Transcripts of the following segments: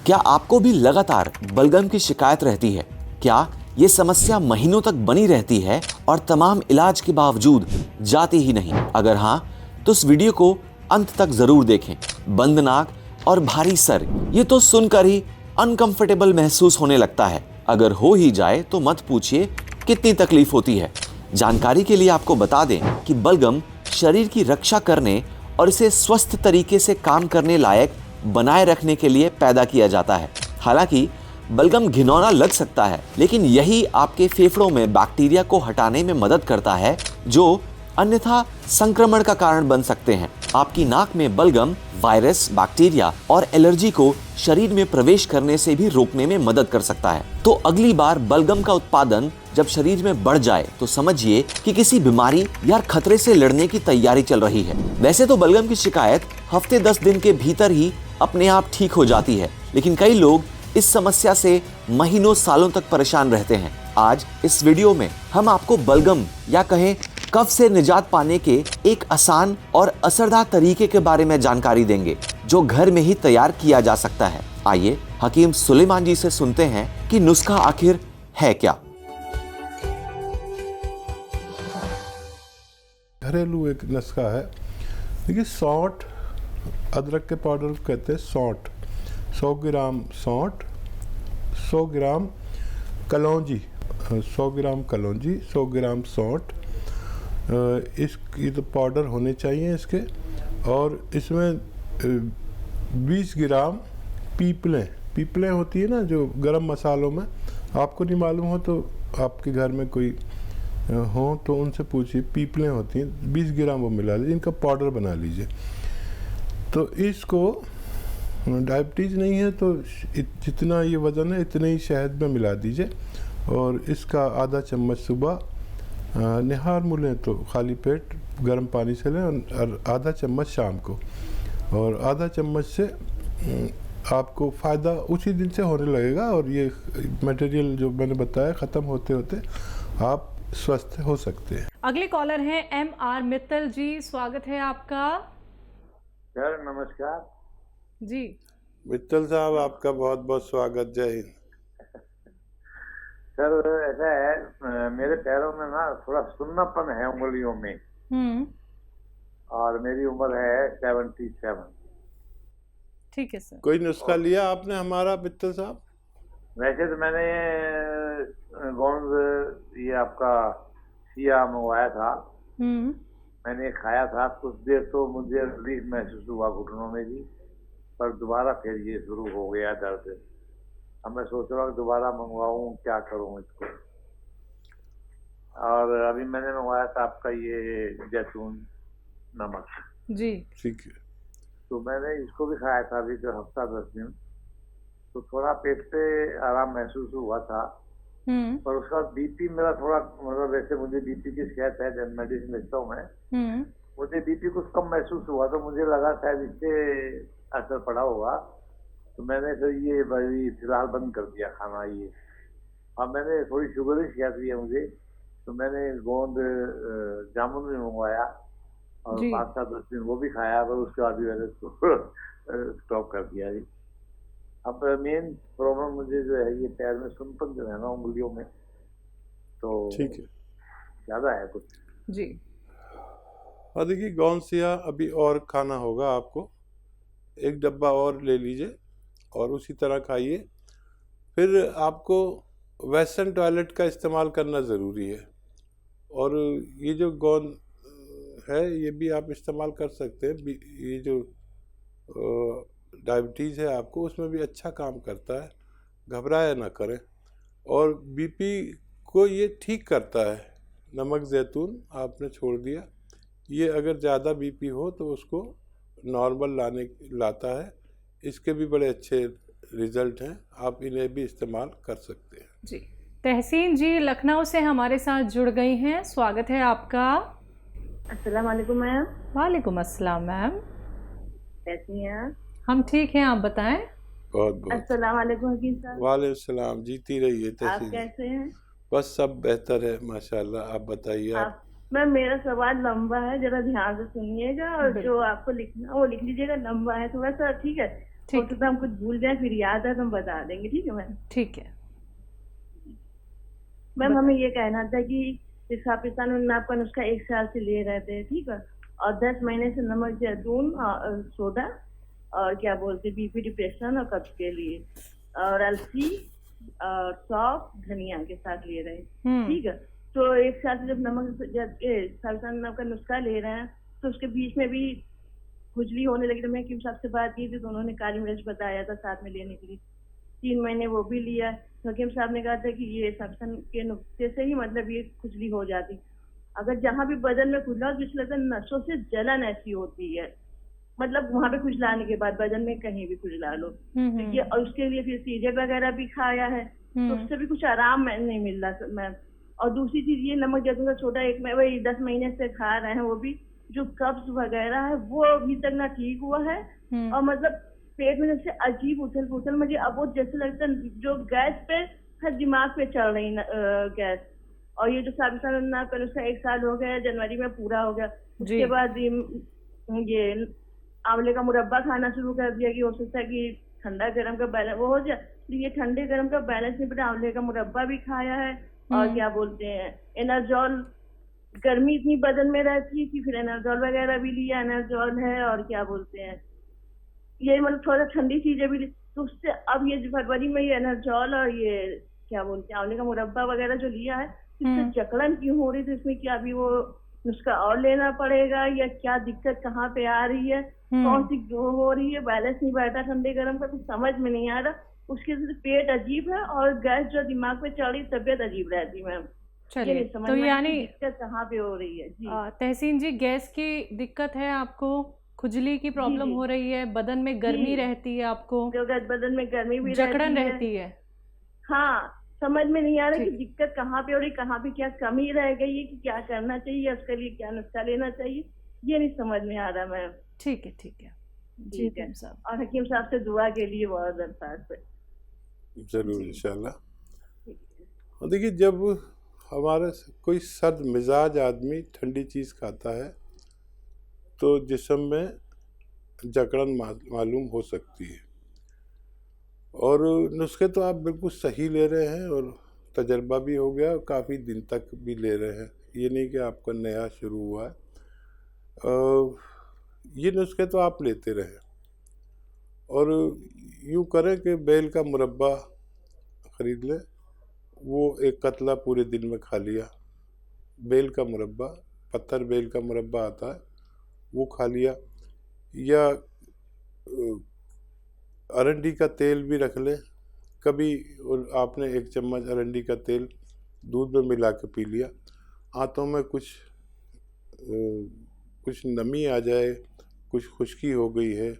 क्या आपको भी लगातार बलगम की शिकायत रहती है? क्या ये समस्या महीनों तक बनी रहती है और तमाम इलाज के बावजूद जाती ही नहीं? अगर हाँ, तो इस वीडियो को अंत तक जरूर देखें। बंद नाक और भारी सर, ये तो सुनकर ही अनकंफर्टेबल महसूस होने लगता है। अगर हो ही जाए तो मत पूछिए कितनी तकलीफ होती है। जानकारी के लिए आपको बता दें कि बलगम शरीर की रक्षा करने और इसे स्वस्थ तरीके से काम करने लायक बनाए रखने के लिए पैदा किया जाता है। हालांकि बलगम घिनौना लग सकता है, लेकिन यही आपके फेफड़ों में बैक्टीरिया को हटाने में मदद करता है जो अन्यथा संक्रमण का कारण बन सकते हैं। आपकी नाक में बलगम वायरस, बैक्टीरिया और एलर्जी को शरीर में प्रवेश करने से भी रोकने में मदद कर सकता है। तो अगली बार बलगम का उत्पादन जब शरीर में बढ़ जाए तो समझिए कि किसी बीमारी या खतरे से लड़ने की तैयारी चल रही है। वैसे तो बलगम की शिकायत हफ्ते 10 दिन के भीतर ही अपने आप ठीक हो जाती है, लेकिन कई लोग इस समस्या से महीनों सालों तक परेशान रहते हैं। आज इस वीडियो में हम आपको बलगम या कहें कफ से निजात पाने के एक आसान और असरदार तरीके के बारे में जानकारी देंगे जो घर में ही तैयार किया जा सकता है। आइए हकीम सुलेमान जी से सुनते हैं कि नुस्खा आखिर है क्या। घरेलू एक नुस्खा है। देखिए, सौंठ, अदरक के पाउडर को कहते हैं सौंठ। 100 ग्राम सौंठ, 100 ग्राम कलौंजी, 100 ग्राम कलौंजी, 100 ग्राम सौंठ, इसकी तो पाउडर होने चाहिए इसके। और इसमें 20 ग्राम पीपलें होती है ना जो गरम मसालों में, आपको नहीं मालूम हो तो आपके घर में कोई हो तो उनसे पूछिए, पीपलें होती हैं, 20 ग्राम वो मिला लीजिए, इनका पाउडर बना लीजिए। तो इसको डायबिटीज़ नहीं है तो जितना ये वज़न है इतने ही शहद में मिला दीजिए और इसका आधा चम्मच सुबह निहार मुलें तो खाली पेट गर्म पानी से लें और आधा चम्मच शाम को। और आधा चम्मच से आपको फ़ायदा उसी दिन से होने लगेगा और ये मटेरियल जो मैंने बताया ख़त्म होते होते आप स्वस्थ हो सकते हैं। अगले कॉलर हैं MR मित्तल जी, स्वागत है आपका। सर नमस्कार जी। मित्तल साहब, आपका बहुत बहुत स्वागत। जय हिंद। सर, ऐसा है, मेरे पैरों में ना थोड़ा सुन्नापन है उंगलियों में और मेरी उम्र है 77। ठीक है सर। कोई नुस्खा लिया आपने हमारा मित्तल साहब? वैसे तो मैंने गोंद ये आपका सिया मंगवाया था, मैंने खाया था कुछ देर तो मुझे रिलीफ महसूस हुआ घुटनों में भी, पर दोबारा फिर ये शुरू हो गया दर्द। अब मैं सोच रहा हूँ दोबारा मंगवाऊँ, क्या करूँ इसको। और अभी मैंने मंगवाया था आपका ये जैतून नमक जी। ठीक है। तो मैंने इसको भी खाया था अभी तो हफ्ता 10 दिन, तो थोड़ा पेट पे आराम महसूस हुआ था। पर उसका बीपी मेरा थोड़ा, मतलब वैसे मुझे बीपी की शिकायत है, जब मेडिसिन लेता हूँ मैं, मुझे बीपी कुछ कम महसूस हुआ तो मुझे लगा शायद इससे असर पड़ा होगा, तो मैंने फिर ये भाई फिलहाल बंद कर दिया खाना ये। अब मैंने थोड़ी शुगर की शिकायत भी है मुझे, तो मैंने गोंद जामुन भी मंगवाया और 5-7 दिन वो भी खाया, पर उसके बाद भी मैंने स्टॉप कर दिया जी। अब मेन प्रॉब्लम मुझे जो है ये पैर में सुनपन जो है ना उंगलियों में, तो ठीक है, ज़्यादा है कुछ जी। और देखिए, गोंद सिया अभी और खाना होगा आपको, एक डब्बा और ले लीजिए और उसी तरह खाइए। फिर आपको वेस्टर्न टॉयलेट का इस्तेमाल करना ज़रूरी है और ये जो गोंद है ये भी आप इस्तेमाल कर सकते हैं। ये जो डायबिटीज़ है आपको, उसमें भी अच्छा काम करता है, घबराया ना करें। और बीपी को ये ठीक करता है। नमक ज़ैतून आपने छोड़ दिया, ये अगर ज़्यादा बीपी हो तो उसको नॉर्मल लाता है। इसके भी बड़े अच्छे रिजल्ट हैं, आप इन्हें भी इस्तेमाल कर सकते हैं जी। तहसीन जी लखनऊ से हमारे साथ जुड़ गई हैं, स्वागत है आपका। अस्सलाम वालेकुम मैम। वालेकुम अस्सलाम मैम, कैसी हैं? हम ठीक हैं, आप बताएं। बहुत बहुत। अस्सलाम वालेकुम हकीम साहब। वालेकुम सलाम, जीती रहिए तहसीन। आप कैसे हैं? बस सब बेहतर है माशाल्लाह। आप बताइए। आप मैम, मेरा सवाल लंबा है, जरा ध्यान से सुनिएगा और जो आपको लिखना वो लिख लीजिएगा, लंबा है थोड़ा सा, ठीक है? ठीक हो सकता है हम कुछ भूल जाए, फिर याद है तो हम बता देंगे। ठीक है मैम? ठीक है। मैम हमें ये कहना था कि इस पाकिस्तान में आपका नुस्खा 1 साल से ले रहे थे, ठीक है, और 10 महीने से नमक, जैतून, सोडा और क्या बोलते बीपी, डिप्रेशन और कब्ज के लिए, और अलसी और सौंफ, धनिया के साथ ले रहे हैं। ठीक है, तो 1 साल से जब पाकिस्तान नमक का नुस्खा ले रहे हैं तो उसके बीच में भी खुजली होने लगी। तो मैं हकीम साहब से बात की थी तो उन्होंने काली मिर्च बताया था साथ में लेने के लिए। 3 महीने वो भी लिया। हकीम साहब ने कहा था कि ये सबसन के नुक्ते से ही मतलब ये खुजली हो जाती। अगर जहाँ भी बदन में खुजला हो, जिस लगता है नसों से जलन ऐसी होती है, मतलब वहां पे खुजलाने के बाद बदन में कहीं भी खुजला लो, तो ये, और उसके लिए फिर सीजे वगैरह भी खाया है तो उससे भी कुछ आराम नहीं मिल रहा मैम। और दूसरी चीज ये नमक जैतून का छोटा एक मैं वही 10 महीने से खा रहे हैं, वो भी जो कब्ज वगैरह है वो अभी तक ना ठीक हुआ है। और मतलब पेट में जैसे अजीब उथल पुथल, मुझे अब वो जैसे लगता है जो गैस पे हर दिमाग पे चढ़ रही गैस। और ये जो साबितान ना कल उसका 1 साल हो गया, जनवरी में पूरा हो गया। उसके बाद ये आंवले का मुरब्बा खाना शुरू कर दिया कि हो सकता है कि ठंडा गर्म का बैलेंस वो हो जाए। तो ये ठंडे गर्म का बैलेंस नहीं पड़ा, आंवले का मुरब्बा भी खाया है। और क्या बोलते हैं एनर्जॉल, गर्मी इतनी बदन में रहती है कि फिर एनर्जॉल वगैरह भी लिया, एनर्जॉल है। और क्या बोलते हैं ये मतलब थोड़ा ठंडी चीजें भी ली, तो उससे अब ये फरवरी में ये एनर्जॉल और ये क्या बोलते हैं आंवले का मुरब्बा वगैरह जो लिया है, इससे जकड़न क्यों हो रही थी, इसमें क्या अभी वो नुस्खा और लेना पड़ेगा या क्या दिक्कत कहाँ पे आ रही है, कौन सी हो रही है, बैलेंस नहीं बैठा ठंडे गर्म का, कुछ समझ में नहीं आ रहा। उसके वजह से पेट अजीब है और गैस जो दिमाग पे चढ़ी, तबियत अजीब रहती है मैम। चलिए, तो यानी दिक्कत कहाँ पे हो रही है जी? तहसीन जी, गैस की दिक्कत है आपको, खुजली की प्रॉब्लम हो रही है, बदन में गर्मी रहती है आपको, बदन में गर्मी भी जकड़न रहती है। हाँ, समझ में नहीं आ रहा कि दिक्कत कहाँ पे हो रही, कहाँ पे क्या कमी रह गई है, कि क्या करना चाहिए, उसके लिए क्या नुस्खा लेना चाहिए, ये नहीं समझ में आ रहा मैम। ठीक है, ठीक है जी हकीम साहब। और हकीम साहब से दुआ के लिए बहुत दरख्वास्त है। जरूर इंशाल्लाह। और देखिए, जब हमारा कोई सर्द मिजाज आदमी ठंडी चीज़ खाता है तो जिस्म में जकड़न मालूम हो सकती है। और नुस्खे तो आप बिल्कुल सही ले रहे हैं और तजर्बा भी हो गया और काफ़ी दिन तक भी ले रहे हैं, ये नहीं कि आपका नया शुरू हुआ है। ये नुस्खे तो आप लेते रहे और यूँ करें कि बेल का मुरब्बा ख़रीद लें, वो 1 कतला पूरे दिन में खा लिया। बेल का मुरब्बा, पत्थर बेल का मुरब्बा आता है, वो खा लिया। या अरंडी का तेल भी रख लें कभी, और आपने 1 चम्मच अरंडी का तेल दूध में मिला के पी लिया। हाथों में कुछ नमी आ जाए, कुछ खुश्की हो गई है,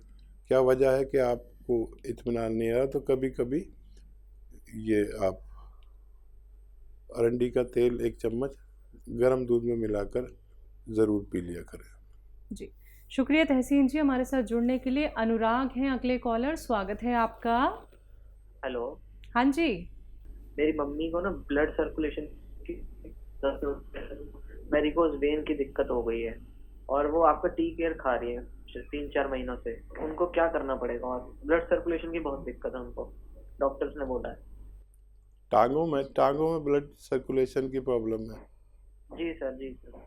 क्या वजह है कि आपको इत्मीनान नहीं आ रहा, तो कभी कभी ये आप अरंडी का तेल 1 चम्मच गर्म दूध में मिलाकर ज़रूर पी लिया करें। जी, शुक्रिया तहसीन जी हमारे साथ जुड़ने के लिए। अनुराग हैं अगले कॉलर, स्वागत है आपका। हेलो। हाँ जी। मेरी मम्मी को ना ब्लड सर्कुलेशन की वेरिकोज वेन की दिक्कत हो गई है और वो आपका टी केयर खा रही है 3-4 महीनों से। उनको क्या करना पड़ेगा? और ब्लड सर्कुलेशन की बहुत दिक्कत है उनको, डॉक्टर्स ने बोला है। टांगों में ब्लड सर्कुलेशन की प्रॉब्लम है? जी सर, जी सर।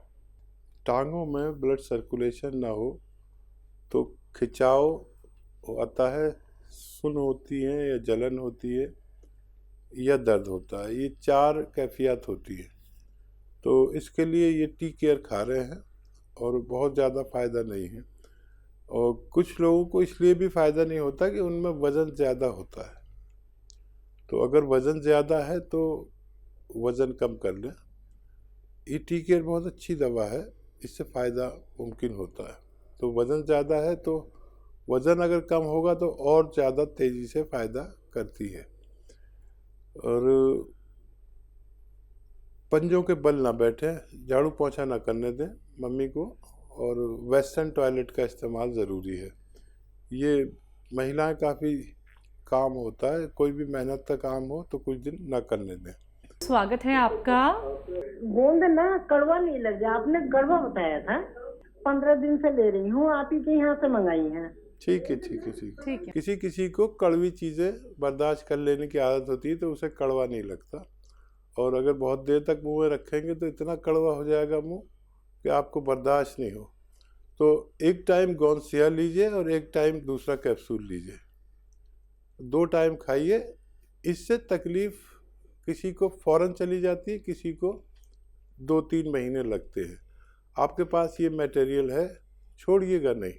टांगों में ब्लड सर्कुलेशन ना हो तो खिंचाव आता है, सुन होती है या जलन होती है या दर्द होता है, ये 4 कैफियत होती है। तो इसके लिए ये टी केयर खा रहे हैं और बहुत ज़्यादा फ़ायदा नहीं है। और कुछ लोगों को इसलिए भी फ़ायदा नहीं होता कि उनमें वज़न ज़्यादा होता है, तो अगर वज़न ज़्यादा है तो वज़न कम कर लें। ये टी केयर बहुत अच्छी दवा है, इससे फ़ायदा मुमकिन होता है। तो वज़न ज़्यादा है तो वज़न अगर कम होगा तो और ज़्यादा तेज़ी से फ़ायदा करती है। और पंजों के बल ना बैठे, झाड़ू पोंछा ना करने दें मम्मी को, और वेस्टर्न टॉयलेट का इस्तेमाल ज़रूरी है। ये महिलाएं काफ़ी काम होता है, कोई भी मेहनत का काम हो तो कुछ दिन ना करने दें। स्वागत है आपका। गोंद ना कड़वा नहीं लग जाए, आपने कड़वा बताया था, 15 दिन से ले रही हूँ, आप ही के यहाँ से मंगाई है। ठीक है ठीक है ठीक है। ठीक है। किसी किसी को कड़वी चीज़ें बर्दाश्त कर लेने की आदत होती है तो उसे कड़वा नहीं लगता, और अगर बहुत देर तक मुंह में रखेंगे तो इतना कड़वा हो जाएगा मुंह कि आपको बर्दाश्त नहीं हो। तो एक टाइम गौनसिया लीजिए और एक टाइम दूसरा कैप्सूल लीजिए, 2 टाइम खाइए। इससे तकलीफ़ किसी को फ़ौरन चली जाती है, किसी को 2-3 महीने लगते हैं। आपके पास ये मटेरियल है, छोड़िएगा नहीं,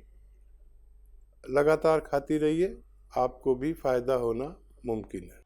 लगातार खाती रहिए, आपको भी फ़ायदा होना मुमकिन है।